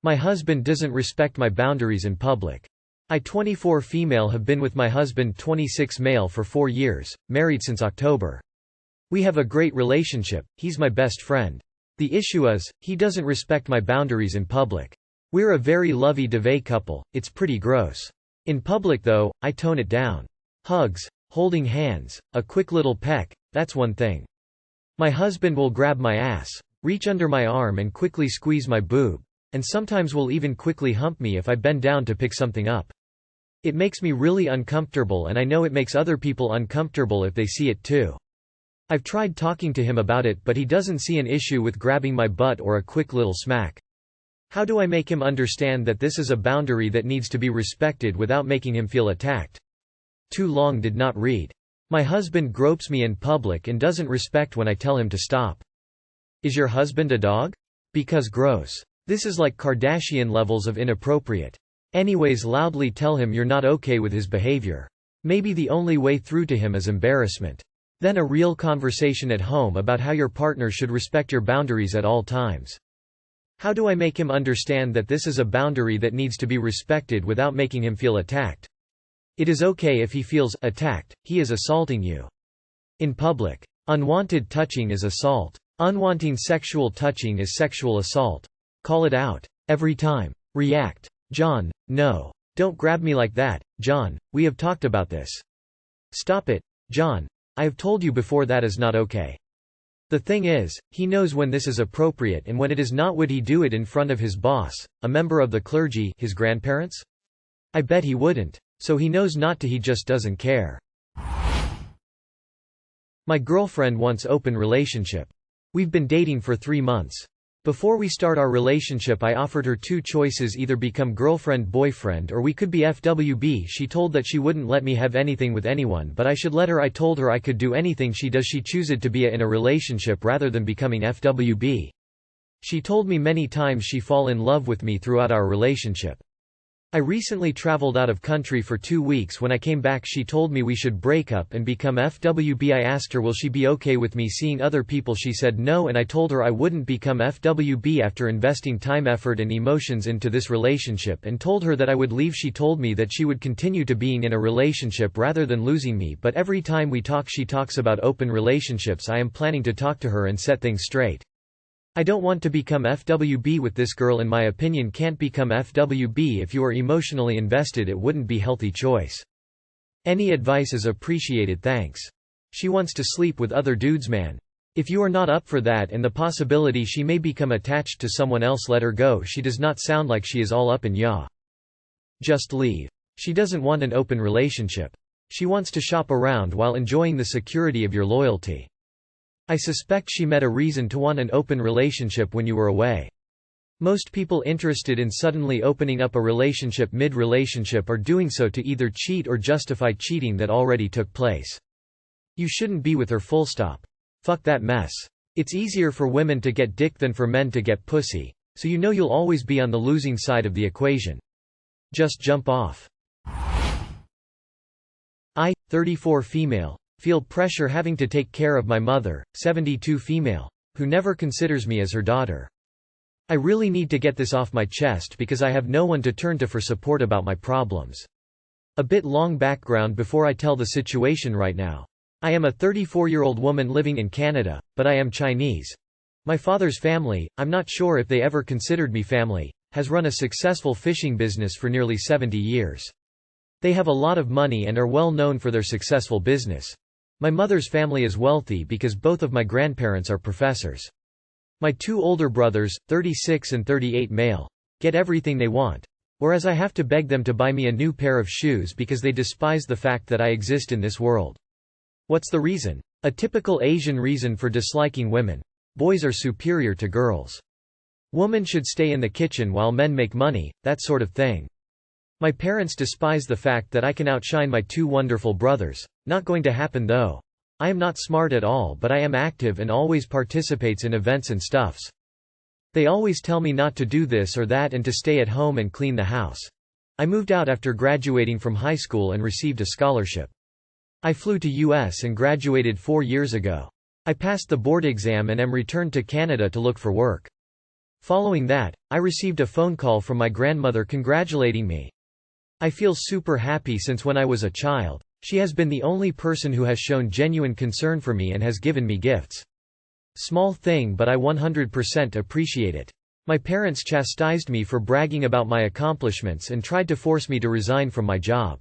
My husband doesn't respect my boundaries in public. I 24 female have been with my husband 26 male for 4 years, married since October. We have a great relationship, he's my best friend. The issue is, he doesn't respect my boundaries in public. We're a very lovey-dovey couple, it's pretty gross. In public though, I tone it down. Hugs, holding hands, a quick little peck, that's one thing. My husband will grab my ass, reach under my arm and quickly squeeze my boob, and sometimes will even quickly hump me if I bend down to pick something up. It makes me really uncomfortable, and I know it makes other people uncomfortable if they see it too. I've tried talking to him about it, but he doesn't see an issue with grabbing my butt or a quick little smack. How do I make him understand that this is a boundary that needs to be respected without making him feel attacked? Too long did not read. My husband gropes me in public and doesn't respect when I tell him to stop. Is your husband a dog? Because gross. This is like Kardashian levels of inappropriate. Anyways, loudly tell him you're not okay with his behavior. Maybe the only way through to him is embarrassment. Then a real conversation at home about how your partner should respect your boundaries at all times. How do I make him understand that this is a boundary that needs to be respected without making him feel attacked? It is okay if he feels attacked, he is assaulting you. In public. Unwanted touching is assault. Unwanting sexual touching is sexual assault. Call it out. Every time. React. John, no. Don't grab me like that, John, we have talked about this. Stop it, John. I have told you before that is not okay. The thing is, he knows when this is appropriate and when it is not. Would he do it in front of his boss, a member of the clergy, his grandparents? I bet he wouldn't. So he knows not to, he just doesn't care. My girlfriend wants open relationship. We've been dating for 3 months. Before we start our relationship I offered her 2 choices: either become girlfriend-boyfriend or we could be FWB. She told that she wouldn't let me have anything with anyone, but I should let her. I told her I could do anything she does. She choosed to be in a relationship rather than becoming FWB. She told me many times she fall in love with me throughout our relationship. I recently traveled out of country for 2 weeks. When I came back she told me we should break up and become FWB. I asked her will she be okay with me seeing other people. She said no, and I told her I wouldn't become FWB after investing time, effort and emotions into this relationship, and told her that I would leave. She told me that she would continue to being in a relationship rather than losing me, but every time we talk she talks about open relationships. I am planning to talk to her and set things straight. I don't want to become FWB with this girl. In my opinion, can't become FWB if you are emotionally invested. It wouldn't be healthy choice. Any advice is appreciated, thanks. She wants to sleep with other dudes, man. If you are not up for that and the possibility she may become attached to someone else, let her go. She does not sound like she is all up in ya. Just leave. She doesn't want an open relationship. She wants to shop around while enjoying the security of your loyalty. I suspect she met a reason to want an open relationship when you were away. Most people interested in suddenly opening up a relationship mid-relationship are doing so to either cheat or justify cheating that already took place. You shouldn't be with her, full stop. Fuck that mess. It's easier for women to get dick than for men to get pussy, so you know you'll always be on the losing side of the equation. Just jump off. I, 34 female. Feel pressure having to take care of my mother, 72 female, who never considers me as her daughter. I really need to get this off my chest because I have no one to turn to for support about my problems. A bit long background before I tell the situation right now. I am a 34-year-old woman living in Canada, but I am Chinese. My father's family, I'm not sure if they ever considered me family, has run a successful fishing business for nearly 70 years. They have a lot of money and are well known for their successful business. My mother's family is wealthy because both of my grandparents are professors. My 2 older brothers, 36 and 38 male, get everything they want, whereas I have to beg them to buy me a new pair of shoes because they despise the fact that I exist in this world. What's the reason? A typical Asian reason for disliking women. Boys are superior to girls. Women should stay in the kitchen while men make money, that sort of thing. My parents despise the fact that I can outshine my 2 wonderful brothers. Not going to happen though. I am not smart at all, but I am active and always participates in events and stuffs. They always tell me not to do this or that and to stay at home and clean the house. I moved out after graduating from high school and received a scholarship. I flew to US and graduated 4 years ago. I passed the board exam and am returned to Canada to look for work. Following that, I received a phone call from my grandmother congratulating me. I feel super happy since when I was a child, she has been the only person who has shown genuine concern for me and has given me gifts. Small thing, but I 100% appreciate it. My parents chastised me for bragging about my accomplishments and tried to force me to resign from my job.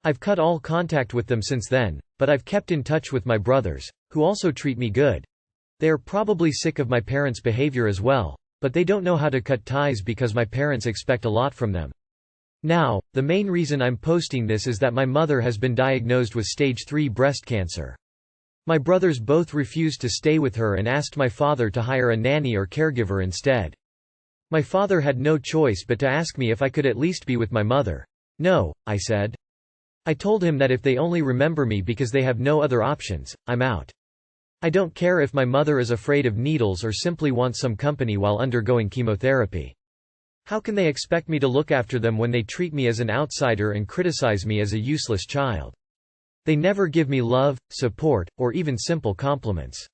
I've cut all contact with them since then, but I've kept in touch with my brothers, who also treat me good. They are probably sick of my parents' behavior as well, but they don't know how to cut ties because my parents expect a lot from them. Now, the main reason I'm posting this is that my mother has been diagnosed with stage 3 breast cancer. My brothers both refused to stay with her and asked my father to hire a nanny or caregiver instead. My father had no choice but to ask me if I could at least be with my mother. No, I said. I told him that if they only remember me because they have no other options, I'm out. I don't care if my mother is afraid of needles or simply wants some company while undergoing chemotherapy. How can they expect me to look after them when they treat me as an outsider and criticize me as a useless child? They never give me love, support, or even simple compliments.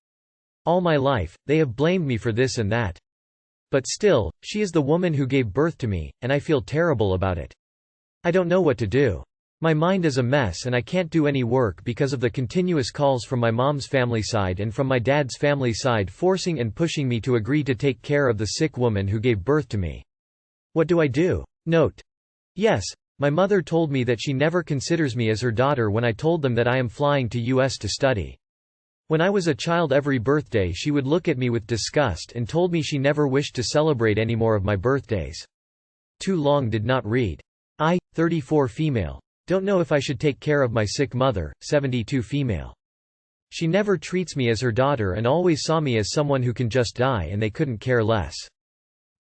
All my life, they have blamed me for this and that. But still, she is the woman who gave birth to me, and I feel terrible about it. I don't know what to do. My mind is a mess and I can't do any work because of the continuous calls from my mom's family side and from my dad's family side forcing and pushing me to agree to take care of the sick woman who gave birth to me. What do I do? Note. Yes, my mother told me that she never considers me as her daughter when I told them that I am flying to US to study. When I was a child every birthday she would look at me with disgust and told me she never wished to celebrate any more of my birthdays. Too long did not read. I, 34 female. Don't know if I should take care of my sick mother, 72 female. She never treats me as her daughter and always saw me as someone who can just die and they couldn't care less.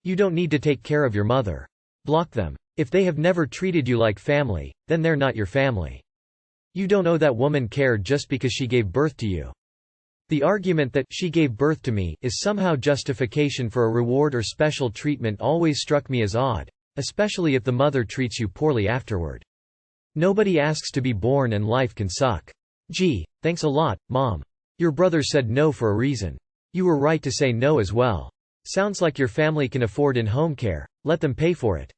You don't need to take care of your mother. Block them. If they have never treated you like family, then they're not your family. You don't owe that woman care just because she gave birth to you. The argument that she gave birth to me is somehow justification for a reward or special treatment always struck me as odd, especially if the mother treats you poorly afterward. Nobody asks to be born and life can suck. Gee, thanks a lot, Mom. Your brother said no for a reason. You were right to say no as well. Sounds like your family can afford in-home care, let them pay for it.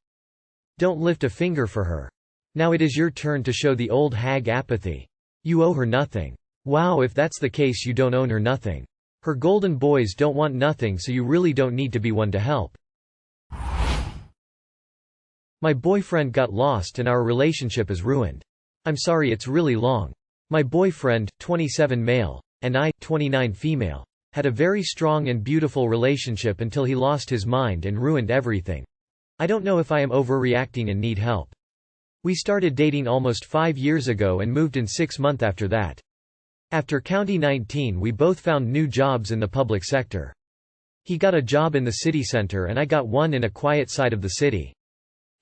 Don't lift a finger for her. Now it is your turn to show the old hag apathy. You owe her nothing. Wow, if that's the case you don't owe her nothing. Her golden boys don't want nothing, so you really don't need to be one to help. My boyfriend got lost and our relationship is ruined. I'm sorry it's really long. My boyfriend, 27 male, and I, 29 female, had a very strong and beautiful relationship until he lost his mind and ruined everything. I don't know if I am overreacting and need help. We started dating almost 5 years ago and moved in 6 months after that. After County 19 we both found new jobs in the public sector. He got a job in the city center and I got one in a quiet side of the city.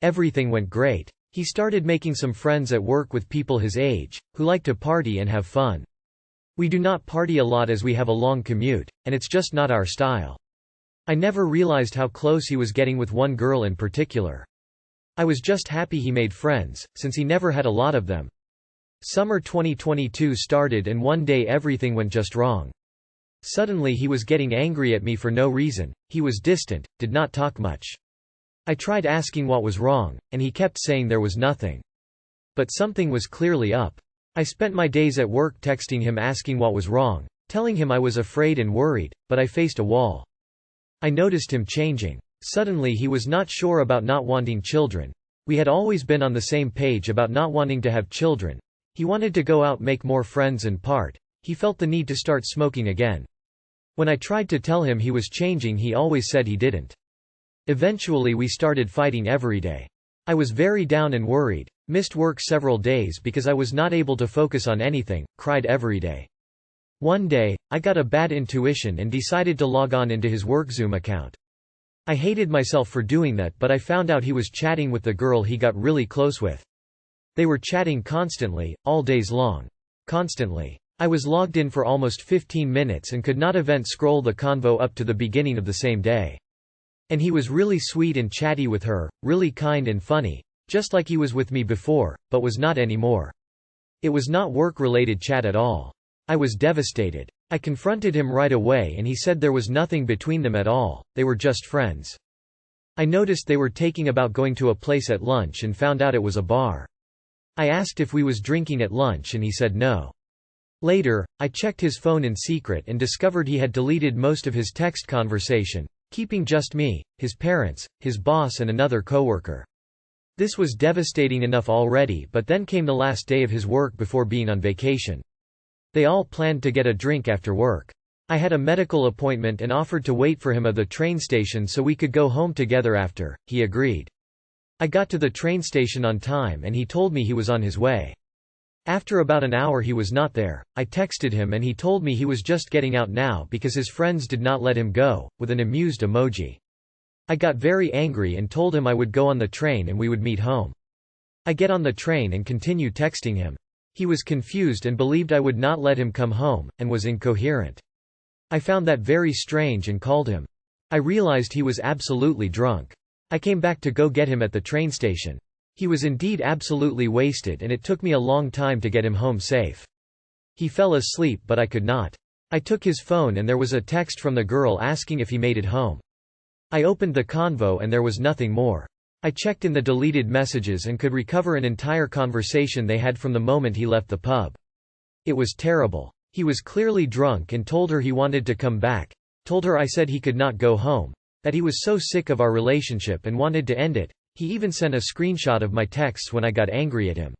Everything went great. He started making some friends at work with people his age, who like to party and have fun. We do not party a lot as we have a long commute, and it's just not our style. I never realized how close he was getting with one girl in particular. I was just happy he made friends, since he never had a lot of them. Summer 2022 started and one day everything went just wrong. Suddenly he was getting angry at me for no reason, he was distant, did not talk much. I tried asking what was wrong, and he kept saying there was nothing. But something was clearly up. I spent my days at work texting him asking what was wrong, telling him I was afraid and worried, but I faced a wall. I noticed him changing. Suddenly he was not sure about not wanting children. We had always been on the same page about not wanting to have children. He wanted to go out, make more friends and part. He felt the need to start smoking again. When I tried to tell him he was changing he always said he didn't. Eventually we started fighting every day. I was very down and worried, missed work several days because I was not able to focus on anything, cried every day. One day, I got a bad intuition and decided to log on into his work Zoom account. I hated myself for doing that, but I found out he was chatting with the girl he got really close with. They were chatting constantly, all days long. Constantly. I was logged in for almost 15 minutes and could not event scroll the convo up to the beginning of the same day. And he was really sweet and chatty with her, really kind and funny, just like he was with me before, but was not anymore. It was not work-related chat at all. I was devastated. I confronted him right away and he said there was nothing between them at all, they were just friends. I noticed they were taking about going to a place at lunch and found out it was a bar. I asked if we was drinking at lunch and he said no. Later, I checked his phone in secret and discovered he had deleted most of his text conversation, keeping just me, his parents, his boss and another coworker. This was devastating enough already, but then came the last day of his work before being on vacation. They all planned to get a drink after work. I had a medical appointment and offered to wait for him at the train station so we could go home together after. He agreed. I got to the train station on time and he told me he was on his way. After about an hour he was not there. I texted him and he told me he was just getting out now because his friends did not let him go, with an amused emoji. I got very angry and told him I would go on the train and we would meet home. I get on the train and continue texting him. He was confused and believed I would not let him come home, and was incoherent. I found that very strange and called him. I realized he was absolutely drunk. I came back to go get him at the train station. He was indeed absolutely wasted and it took me a long time to get him home safe. He fell asleep but I could not. I took his phone and there was a text from the girl asking if he made it home. I opened the convo and there was nothing more. I checked in the deleted messages and could recover an entire conversation they had from the moment he left the pub. It was terrible. He was clearly drunk and told her he wanted to come back, told her I said he could not go home, that he was so sick of our relationship and wanted to end it. He even sent a screenshot of my texts when I got angry at him.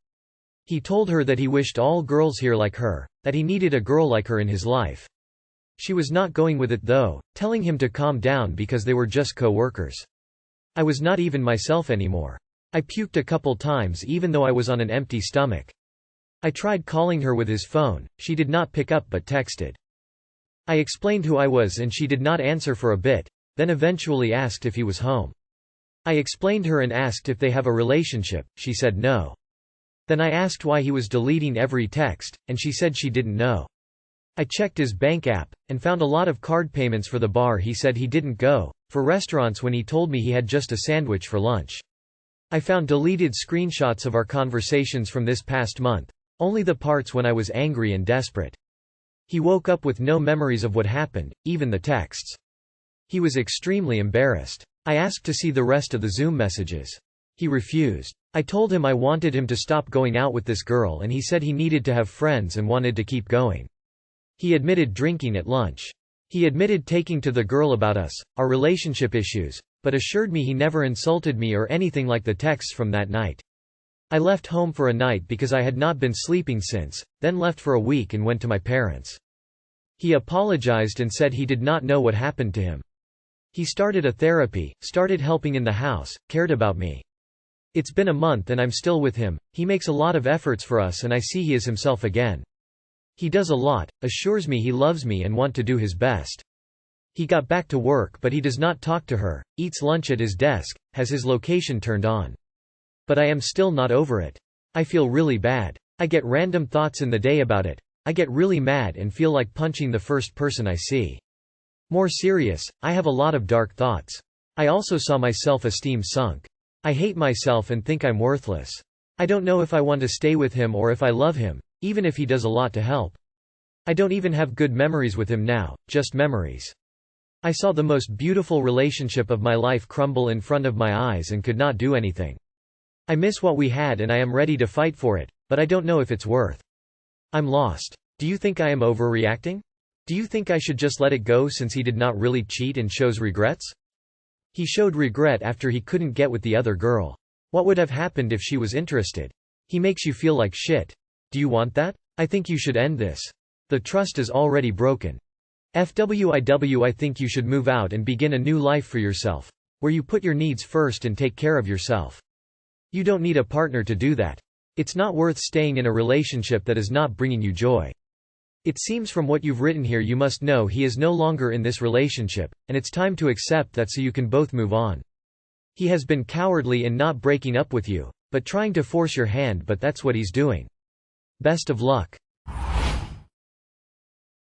He told her that he wished all girls here like her, that he needed a girl like her in his life. She was not going with it though, telling him to calm down because they were just co-workers. I was not even myself anymore. I puked a couple times even though I was on an empty stomach. I tried calling her with his phone, she did not pick up but texted. I explained who I was and she did not answer for a bit, then eventually asked if he was home. I explained her and asked if they have a relationship, she said no. Then I asked why he was deleting every text, and she said she didn't know. I checked his bank app, and found a lot of card payments for the bar he said he didn't go, for restaurants when he told me he had just a sandwich for lunch. I found deleted screenshots of our conversations from this past month, only the parts when I was angry and desperate. He woke up with no memories of what happened, even the texts. He was extremely embarrassed. I asked to see the rest of the Zoom messages. He refused. I told him I wanted him to stop going out with this girl and he said he needed to have friends and wanted to keep going. He admitted drinking at lunch. He admitted taking to the girl about us, our relationship issues, but assured me he never insulted me or anything like the texts from that night. I left home for a night because I had not been sleeping since, then left for a week and went to my parents. He apologized and said he did not know what happened to him. He started a therapy, started helping in the house, cared about me. It's been a month and I'm still with him. He makes a lot of efforts for us and I see he is himself again. He does a lot, assures me he loves me and want to do his best. He got back to work but he does not talk to her, eats lunch at his desk, has his location turned on. But I am still not over it. I feel really bad. I get random thoughts in the day about it. I get really mad and feel like punching the first person I see. More serious, I have a lot of dark thoughts. I also saw my self-esteem sunk. I hate myself and think I'm worthless. I don't know if I want to stay with him or if I love him, even if he does a lot to help. I don't even have good memories with him now, just memories. I saw the most beautiful relationship of my life crumble in front of my eyes and could not do anything. I miss what we had and I am ready to fight for it, but I don't know if it's worth. I'm lost. Do you think I am overreacting? Do you think I should just let it go since he did not really cheat and shows regrets? He showed regret after he couldn't get with the other girl. What would have happened if she was interested? He makes you feel like shit. Do you want that? I think you should end this. The trust is already broken. FWIW I think you should move out and begin a new life for yourself, where you put your needs first and take care of yourself. You don't need a partner to do that. It's not worth staying in a relationship that is not bringing you joy. It seems from what you've written here you must know he is no longer in this relationship, and it's time to accept that so you can both move on. He has been cowardly in not breaking up with you, but trying to force your hand, but that's what he's doing. Best of luck.